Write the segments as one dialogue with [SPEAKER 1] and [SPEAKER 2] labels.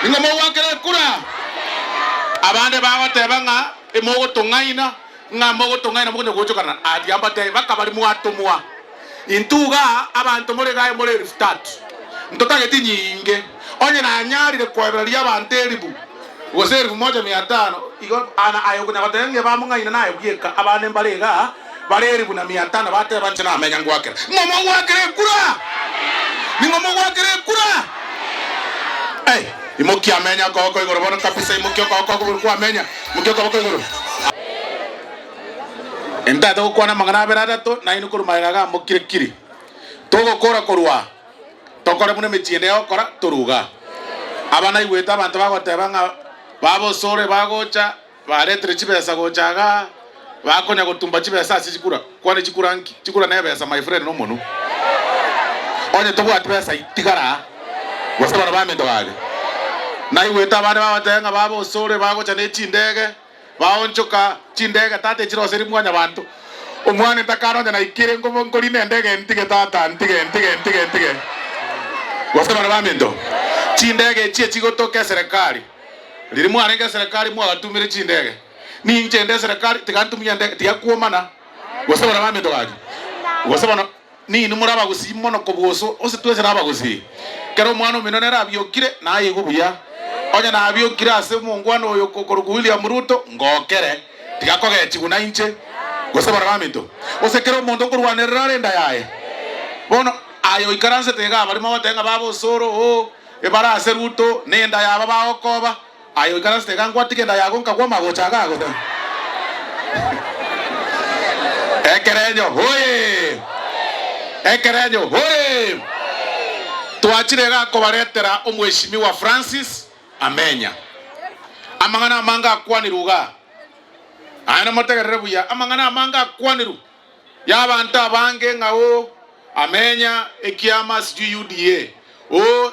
[SPEAKER 1] ningo mogwakire kura abande bagoteba nga emogotongaina nga mogotongaina mugonye gochokana adiamba te bakabali mwatomwa intuga abantu muri gaye muri riftat ntotageti nyinge onye na anyarire kweberia abantu elibu gose 1500 igo ana ayokunya batenge bamungaina nayo gieka abane mbarega bareribu na 500 bate banche na amenya ngwakira ngomo gwakire kura ningo mogwakire kura imoki amenya koko igoro bona kabisa imoki koko ko amenya mukyo koko igoro enda to kwana magana berada to na inu kurumaira ga mukire kiri togo kora korwa tokore mune michiende okora turuga abana igweta abantu bagoteba nga babo sore bagocha baretre chibesa gochaga bakonya gutumba chibesa sikura kwane chikuranki chikura na besa my friend no monu onye to bwa besa itigara wasaba bamendo bale na igweta abana babatenga babo sore bagocha ne chindege baonchoka chindege tate chiro seri mwanya bantu umwane takaro na ikire ngomo ngori ne ndege ntige tata ntige wasaba bamendo chindege chie chigotoke serikali liri mwanenge serikali mwatumire chindege ni nchende serikali tikantumia ndege tiakuomana wasaba bamendo gaji wasaba ni numuraba gusimono kobuso ositwese naba gusi kero mwana minonera byokire naye gubuya onya na byokire ase mungwano oyo kokoruku William Ruto ngokere tigakoge chiguna inche wasaba bamendo osekero mondo kurwanera renda yae bono ayo ikaranse tega bari mabatenga babo soro ebara ase Ruto nenda yaba baokoba ayo ikaranse tega ngwatike nda yago nkagwa magocha gago ekerenyo hoye ekerenyo hoye tuachirega kobaretera omweshimiwa Francis Amenya amangana amanga kwaniruga ana motegerere buya amangana amanga kwaniru yabantu abange ngawo Amenya ekiama siju UDA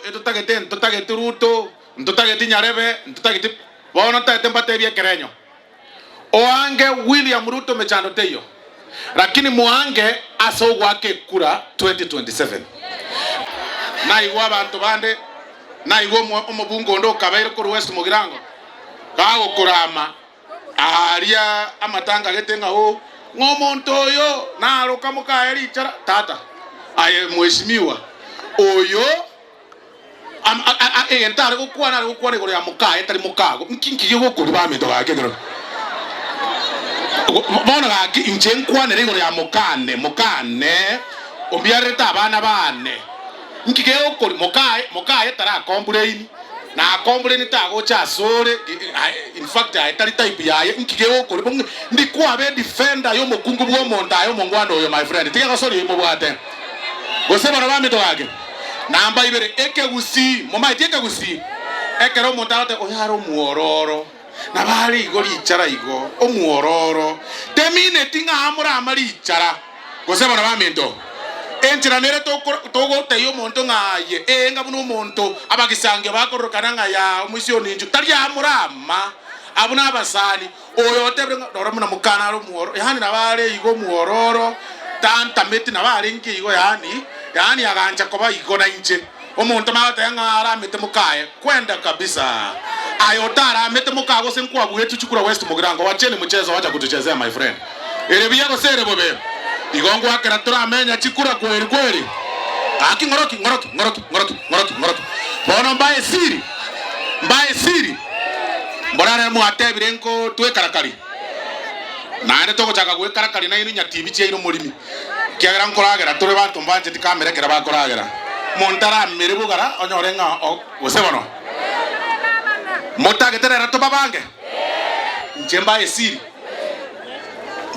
[SPEAKER 1] etutagete Ruto ntutagete Nyarebe ntutagete bono tate mbate bya kerenyo oange William Ruto mechando teyo lakini muange aso gwake kura 2027 na iwa abantu bande na iwo omubungo ndo kabaire ku West Mugirango kago kurama aria amatanga getenga ngomonto oyo naruka mukaeri chara tata aye mweshimiwa oyo entare gukwana gore ya mukae tari mukago nkinki gukuri bamendo gake gero bona gake inje nkwane gore ya mukane obiareta abana bane nkike gukuri mukae tara komplain na complain tago cha sore in fact tari type yaye nkike gukuri ndikwa be defender yo mukungu bwo monda yo mongwano yo my friend tiga sori mo bwate goseba na bamito gake namba ibere ekegusi moma ekegusi ekero montarote oyaro muororo na bali igori ichara igo omuororo temine tinga amura amari ichara goseba na bamito enchira nere togo teyo monto ngaye nga buno monto abagisange bakorokana ngaya omusiyoni nju tari amurama abuna abasani oyo tebre ndoromuna mukana ro muoro yani na bale igo muororo tanta meti na bale ngi igo yani aganja koba igo na inje omuntu matenga ara mete mukaye kwenda kabisa ayotara mete mukago senkwa bwetu chukura West Mugirango wacheni mchezo wacha kutuchezea my friend ile biyako sere bobe igongo akera turamenya chikura kweli aki ngoroki bono mbaye siri mbonane muatebirenko tuwe karakari nane toko chaka gwe karakari na inu nyatibi che ino mulimi kiagera nkoragera turi bantu mbanje tikamerekera bakoragera montara meribugara onyorenga gosebono motageterera to babange njemba esiri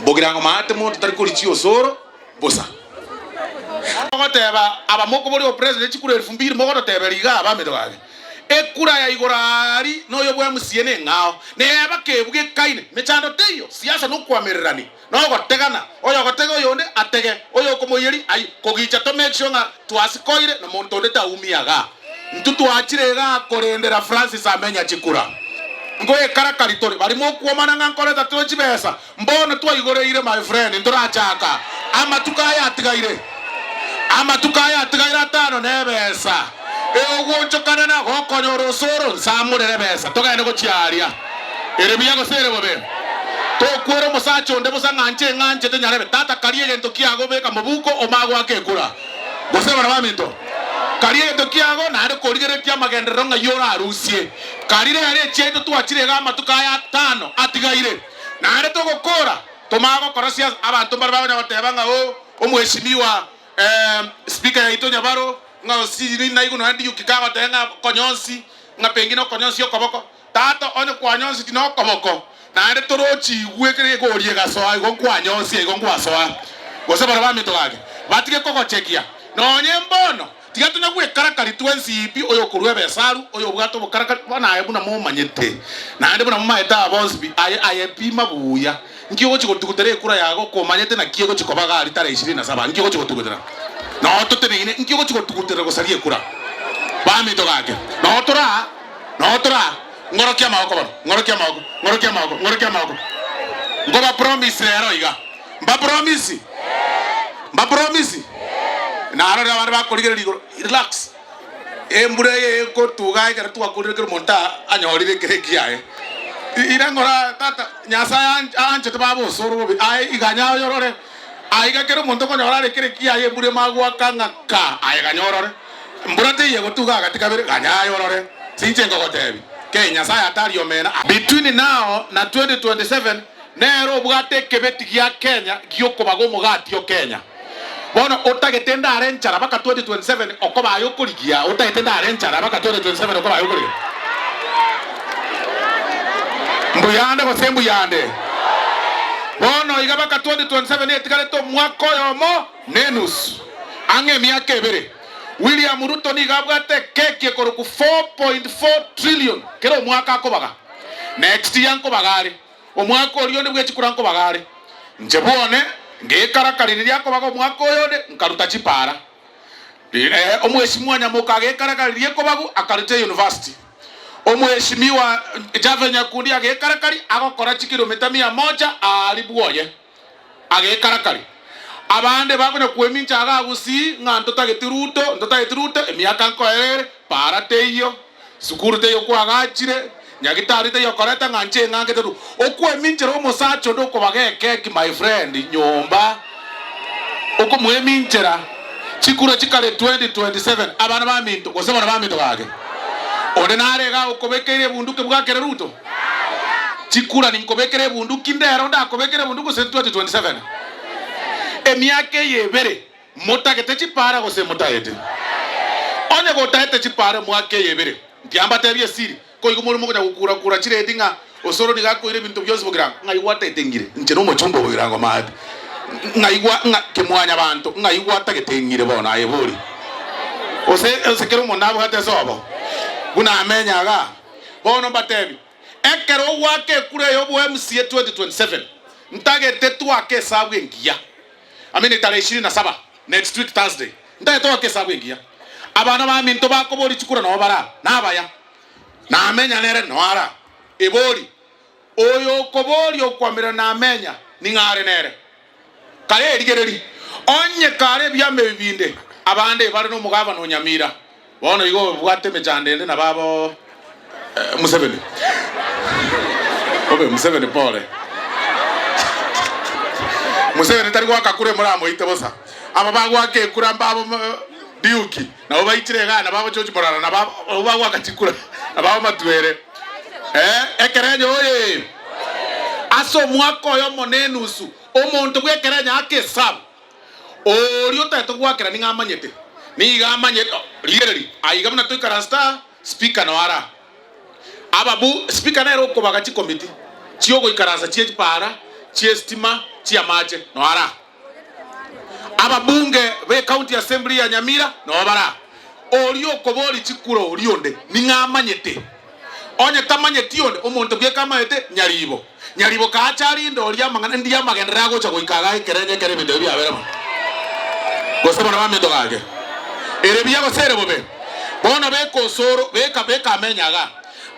[SPEAKER 1] bogirango mate mo tari kuri chi osoro bosa ngoteba abamoko boli o president chikuru 2000 mogoto teberiga abamedo gage ekura ya igorari no yo bwa musiene ngao ne abakebwe kaine mechando teyo siasa no kwamererani no gotegana oyo gotego yonde atege oyo komoyeri ai kogicha to make sure nga twasikoire na monto ndeta umiaga ntutu achirega korendera Francis Amenya chikura ngoye karakari tore bari mo kuomana ngankore tatwe chibesa mbona twa igoreire my friend ndurachaka ama tukaya atigaire atano nebesa Ewochokana na gokonyoro soro samurere besa togene gochiaria erebia gosere bobe to kwero musacho nde nganje te nyarebe tata karie gento kiago beka mubuko omago akekura gose bana baminto karie gento kiago na ande korigere kia magendero nga yora arusie karire yare cheto tuachire gama tukaya 5 atigaire na ande to gokora tomago korosia abantu barabanya batebanga omweshimiwa speaker ya itonya baro nga siri na igu no ndi ukikawa tenga konyonsi nga pengino konyonsi okoboko tata one kwanyonsi tino okoboko na ande torochi gwekere ko orie gasoa igo kwanyonsi igo kwasoa gose bara bamito gake batige koko chekia no nyembono tiga tunya gwekarakari 20 ipi oyo kurwe besaru oyo bwato bukarakari bana ayebu na mumanyete na ande buna mumaeta abosbi ayepi mabuya ngiyo chikotukutere kura yago komanyete na kiego chikobaga ari tare 27 ngiyo chikotukutera no totenine ngiyo chikotukutera gosarie kura bamito gake no tora ngorokia maoko bano ngorokia maoko ngoba promise rero iga mba promise na ara abantu bakorigere ligo relax embure ye ko tuga ikara tu akorigere monta anyorire kerekia irangora tata nyasa anje tbabo soro bi ai iganya yorore ai ga kero monto ko nyorare kerekia ye bure magwa kangaka ai ga nyorore mburate ye go tuga katika bere ganya yorore sinche ngogotebi ke nyasa atari omena between now na 2027 nero bwate kebeti ya Kenya gioko bagomo gatio Kenya bono otagetenda arenchara baka 2027 okoba ayokorigia otagetenda arenchara baka 2027 okoba ayokorigia mbuyande ko sembu yande bono iga baka 2027 etikale to mwako yomo nenus ange miaka ebere William Ruto ni gabwate keke koroku 4.4 trillion kero mwaka akobaga next year nkobagari omwaka oriyo ne bwechikura nkobagari njebone ngekarakaririria akobaga omwaka oyode nkaruta chipara omweshimiwa nyamuka gekarakariririe kobagu akarute university omweshimiwa Jave Nyakundi agekarakari agokora kilomita 100 ari bwoye agekarakari abande bakonya kwemincha agagusi nganto tagetiruto emiaka nkoere para teyo sukuru teyo kwagachire nyagitari teyo koreta nganche ngangete tu okweminchero omosacho ndoko bageke my friend nyomba okomweminchera chikuro chikare 2027 abana baminto gose bana baminto bage ordinary ga okobekere bunduke bwakere Ruto chikura ninkobekere bunduki ndero ndakobekere bunduko 2027 emiake yebere motagete chipara gose motagete onye gotagete chipara mwake yebere ndiamba tebye siri ko igumuri mukonya gukura chire dinga osoro digakoire bintu byose bugira ngaigwa tetengire nche no mochombo bugira ngo mad ngaigwa kemwanya bantu ngaigwa tagetengire bona ayebori ose kero monabo hate sobo buna amenyaga bono batebi ekero wake kure yo bu MCA 2027 ntagete twake sabwe ngia amene tarehe 27 next week Thursday ntagete twake sabwe ngia abana ba minto bakobori chikura no bara nabaya na amenya nere no ara ebori oyo kobori okwamira na amenya ningare nere kare erigereri onye kare byame bibinde abande bari no mugaba no nyamira bono igo bwate mejandende na babo Museveni obe Museveni pole Museveni tari gwaka kure muramo itebosa aba bagwa ke kura mbabo diuki na obaitire gana babo chochi morana na babo bagwa katikura na babo matwere ekerenyo oye aso mwako yo monenusu omuntu gwekerenya akesab orio tato gwakera ningamanyete nigamanyete literally aigamna to karasta speaker no ara ababu speaker na roko bagachi committee chiogo ikarasa chiechi para chiestima chia mache no ara ababunge be county assembly ya Nyamira no bara orio kobori chikuro orionde ningamanyete onye tamanyeti onde omuntu gwekamanyete nyaribo kaachari ndoria mangana ndia magendera gocha goikaga ikerenye kere bindo bya berema gosema na mami togage erebia gosere bobe bono beko soro beka amenyaga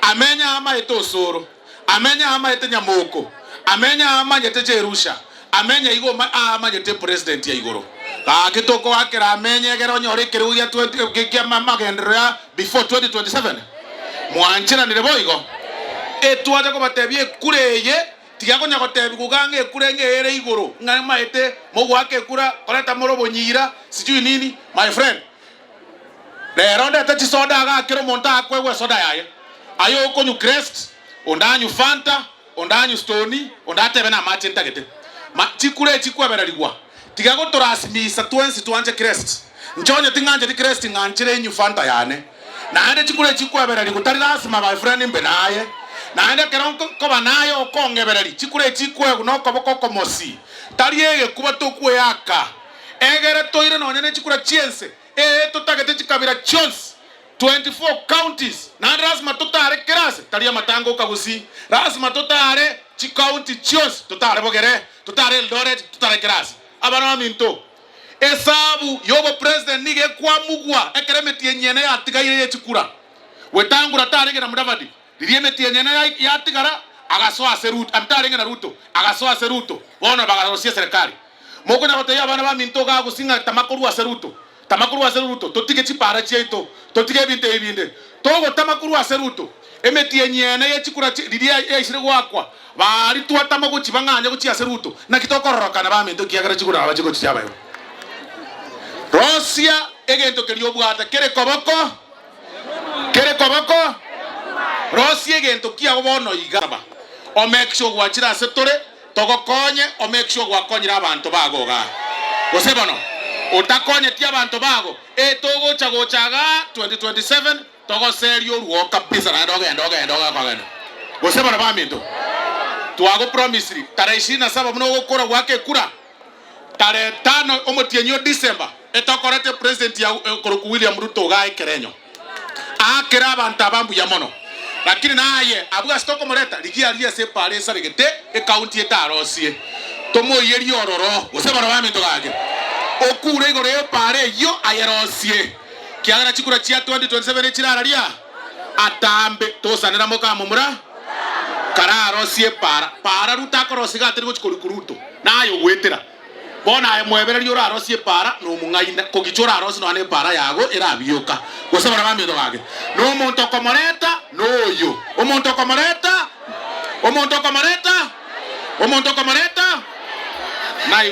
[SPEAKER 1] amenya ama eto soro amenya ama ete nyamoko amenya ama nyete Jerusha amenya igo ama nyete president ya igoro ka kitoko akera amenye gero nyore keruya 20 kikia mama gendera before 2027 mwanchira nireboigo etwaje ko batebie kureye tigago nyago tebi kugange kurenge ere igoro ngama ete mogwake kura koleta morobo nyira sijui nini my friend lero ndete chisoda ga kiro monta akwegwe soda yaye ayo konyu crest ondanyu fanta ondanyu stoni ondatebe na mati ntagete chikure chikwebererigwa tigago torasimisa twensi tuanje crest nchonye tinganje di crest nganchire nyu fanta yane naende chikure chikwebererigwa tari lazima my friend mbe naye naende kero ko banaye okongebereri chikure chikwe no koboko komosi tari ege kuba tokwe yaka egere toire no nyene chikure chiense tutagete chikabira chons 24 counties na lazima tutare kerase tari ya matango kagusi lazima tutare chi county chons tutare bogere tutare Eldoret tutare kerase abana baminto esabu yobo president nige kwa mugwa ekeremeti yenyene atigaire yechikura wetangura tare gera mudavadi diriyemeti yenyene yatigara agasoa seruto amtarenge na ruto agasoa seruto bona bagarosia serikali moko na hoteya abana baminto ga gusinga tamakuru wa seruto totige chipara cheito totige binte ebinde togo tamakuru wa seruto emeti yenyene yechikura diria yishire gwakwa bari tuatama guchibanganya guchia seruto na kitokororoka na baminto kiagara chikura abachiko chiabayo Rosia egento kelio bwata kere koboko Rosia egento kia bono igaba o make sure gwachira setore togokonye o make sure gwakonyira abantu bagoga osebono utakonye tia abantu bago togo chagochaga 2027 togo serio ruo kabisa na ndoga kwagana osebono baminto tuago promise tarehe 27 muno gukora gwake kura tarehe 5 omotienyo December etokorete president ya Koroku William Ruto ga Kerenyo akera abantu abambu ya mono lakini naye abuga stoko moreta ligia lia se pare sarigete county etarosie tomo yeri ororo osebara baminto gage okure igore pare yo ayerosie kiagara chikura chia 2027 chirararia atambe tosanira moka mumura kararosie para rutakorosi gatiri gochikorukuruto nayo gwetera bona aye mwebereri ora arosie para no mungaina kogichora arosi no ane para yago erabioka gosebara baminto gage no monto komoreta noyo omonto komoreta na